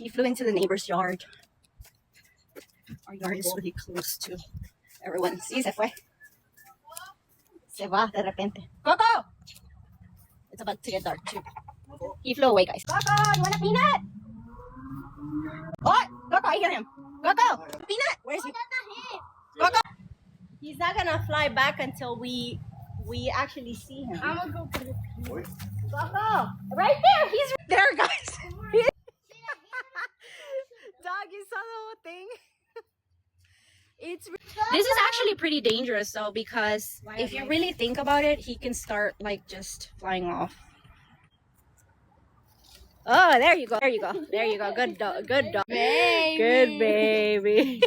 He flew into the neighbor's yard. Our yard is really close to everyone. Sí, se fue. Se va de repente. Coco! It's about to get dark too. He flew away, guys. Coco, you want a peanut? What? Coco, I hear him. Coco, peanut. Where is he? Coco. He's not gonna fly back until we actually see him. I'm gonna go for the peanut. Coco, right there. He's right there, guys. Dog, you saw the whole thing. This is actually pretty dangerous though, because if you really think about it, he can start like just flying off. Oh, there you go. There you go. There you go. Good dog. Good dog. Baby. Good baby.